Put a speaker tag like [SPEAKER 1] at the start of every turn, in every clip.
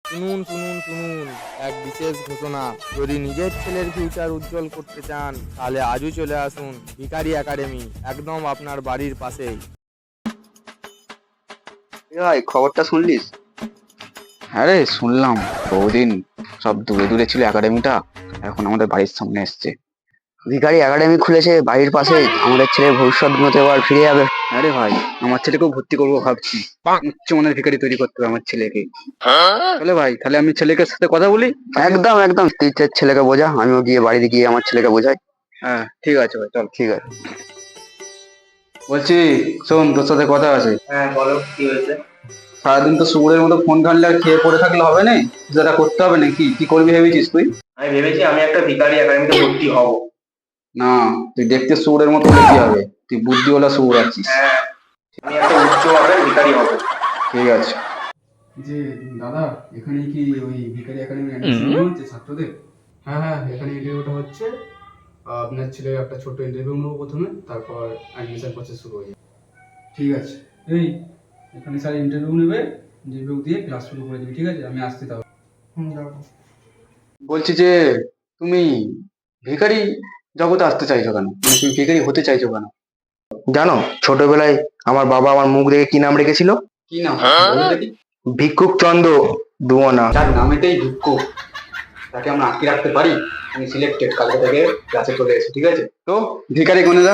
[SPEAKER 1] শুনুন শুনুন শুনুন, এক বিশেষ ঘোষণা। যদি নিজের ছেলের ফিউচার উজ্জ্বল করতে চান তাহলে আজই চলে আসুন ভিখারি একাডেমি, একদম আপনার বাড়ির পাশেই।
[SPEAKER 2] ভাই খবরটা শুনলিস?
[SPEAKER 3] হ্যাঁ রে, শুনলাম। বহুদিন সব দূরে দূরে ছিল একাডেমিটা, এখন আমাদের বাড়ির সামনে এসছে।
[SPEAKER 2] ভিখারি একাডেমি খুলেছে বাড়ির পাশে, আমাদের ছেলের ভবিষ্যৎ উন্নতি আবার ফিরে যাবে।
[SPEAKER 3] হ্যাঁ রে ভাই, আমার ছেলেকেও ভর্তি করবো ভাবছি। উচ্চমানের ভিখারি তৈরি করতে হবে আমার ছেলেকে। তাহলে ভাই, তাহলে আমি ছেলেকে সাথে কথা বলি।
[SPEAKER 2] একদম একদম, তুই তোর ছেলেকে বোঝা, আমিও গিয়ে বাড়িতে গিয়ে আমার ছেলেকে বোঝাই।
[SPEAKER 3] হ্যাঁ ঠিক আছে ভাই, চল।
[SPEAKER 2] ঠিক আছে।
[SPEAKER 3] বলছি, শোন, তোর সাথে কথা আছে।
[SPEAKER 4] হ্যাঁ বলো, কি হয়েছে?
[SPEAKER 3] সারাদিন তো শুয়োরের মতো ফোন ঘাঁটলে আর খেয়ে পড়ে থাকলে হবে না, যেটা করতে হবে নাকি? কি করবি ভেবেছিস তুই?
[SPEAKER 4] আমি ভেবেছি আমি একটা ভিখারি একাডেমিতে ভর্তি হব।
[SPEAKER 3] না, তুই দেখতে শুয়োরের মতো হলে কি হবে? তুই বুদ্ধিওয়ালা শুয়োর আছিস।
[SPEAKER 4] হ্যাঁ, আমি একটা উচ্চ মাপের ভিখারি হব।
[SPEAKER 3] ঠিক আছে।
[SPEAKER 5] যে দাদা, এখানে কি ওই ভিখারি একাডেমি অ্যাডমিশন হচ্ছে ছাত্রদের? হ্যাঁ হ্যাঁ, এখানে ইন্টারভিউটা হচ্ছে। আপনার ছেলে একটা ছোট ইন্টারভিউ নেবো প্রথমে, তারপর অ্যাডমিশন প্রসেস শুরু হয়ে যাবে। ঠিক আছে। এই, এখানে স্যার ইন্টারভিউ নেবে, ইন্টারভিউ দিয়ে ক্লাস শুরু করে দিবি, ঠিক আছে? আমি আসতে তাও। যাবো।
[SPEAKER 3] বলছি যে, তুমি ভিখারি জগতে আসতে চাইছো কেন? মানে তুমি ভিখারি হতে চাইছো কেন?
[SPEAKER 2] জানো, ছোটবেলায় আমার বাবা আমার মুখ দেখে কি নাম রেখেছিল?
[SPEAKER 3] কি নাম বলো দেখি?
[SPEAKER 2] ভিক্ষুক চন্দ্র দুয়ানা।
[SPEAKER 3] যার নামেতেই দুঃখ, তাকে আমরা আটকে রাখতে পারি? আমি সিলেক্টেড, কালকে থেকে ক্লাসে চলে এসেছি, ঠিক আছে? তো ভিখারি গণেদা,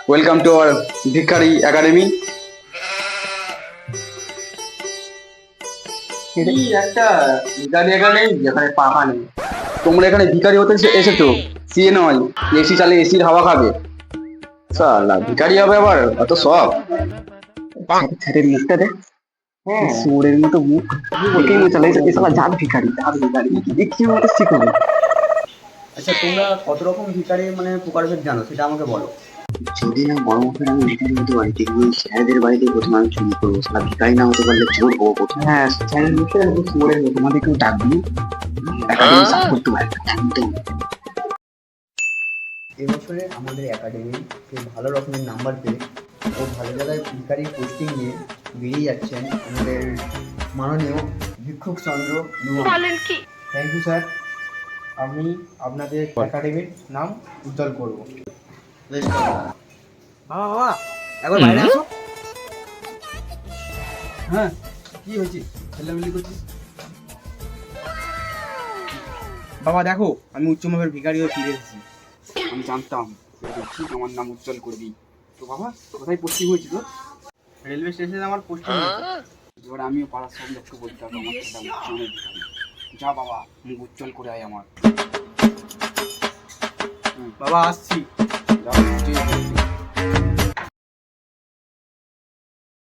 [SPEAKER 3] ওয়েলকাম টু আওয়ার ভিখারি একাডেমি।
[SPEAKER 4] কি একটা ভিখারি একাডেমি যেখানে পাকা নেই।
[SPEAKER 3] তোমরা এখানে ভিখারি হতে এসেছো, সিএ নয়। এসি চালে এসির হাওয়া খাবে। সালা ভিখারি হবে আবার, অত সব। ছেলের মুখটা দেখ, শুয়োরের মতো মুখ, দেখেই মনে চালাইছে এই শালা জাত ভিখারি, জাত ভিখারি। দেখি আমাকে শিখবে।
[SPEAKER 4] আচ্ছা, তোমরা কত রকম ভিখারি মানে প্রকারভেদ জানো সেটা আমাকে বলো।
[SPEAKER 2] যদি না বড় মুখের আমি ভিখারি হতে পারি, দেখবি ওই স্যারদের বাড়িতে প্রথমে আমি চুরি করবো। সালা ভিখারি না হতে পারলে চোর হবো প্রথমে। হ্যাঁ, স্যারের মুখে একদম শুয়োরের মতো, আমাদের কেউ ডাকবি একাডেমি সাফ করতে পারে একদম।
[SPEAKER 4] এবছরে আমাদের একাডেমি ভালো রকমের নাম্বার পেয়ে ও ভালো জায়গায় ভিখারি পোস্টিং নিয়ে বেরিয়ে যাচ্ছেন আমাদের মাননীয় ভিক্ষুক চন্দ্র বলেন কি। থ্যাংক ইউ স্যার, আমি আপনাদের একাডেমির নাম উজ্জ্বল করব। বাবা বাবা, একবার বাইরে আসো।
[SPEAKER 5] হ্যাঁ, কি হয়েছে? খেলামেলি করছিস?
[SPEAKER 4] বাবা দেখো, আমি উচ্চমাপের ভিখারি হয়ে ফিরে এসেছি।
[SPEAKER 5] আমি জানতাম ঠিক আমার নাম উজ্জ্বল করবি। তো বাবা, কোথায় পোস্টিং হয়েছিল?
[SPEAKER 4] রেলওয়ে স্টেশনে আমার পোস্টিং হয়েছে।
[SPEAKER 5] এবার আমিও পাড়ার সব লোককে বলতে হবে আমার ছেলে উচ্চমানের ভিখারি। যা বাবা, মুখ উজ্জ্বল করে আয় আমার।
[SPEAKER 4] বাবা আসছি।
[SPEAKER 5] যাও।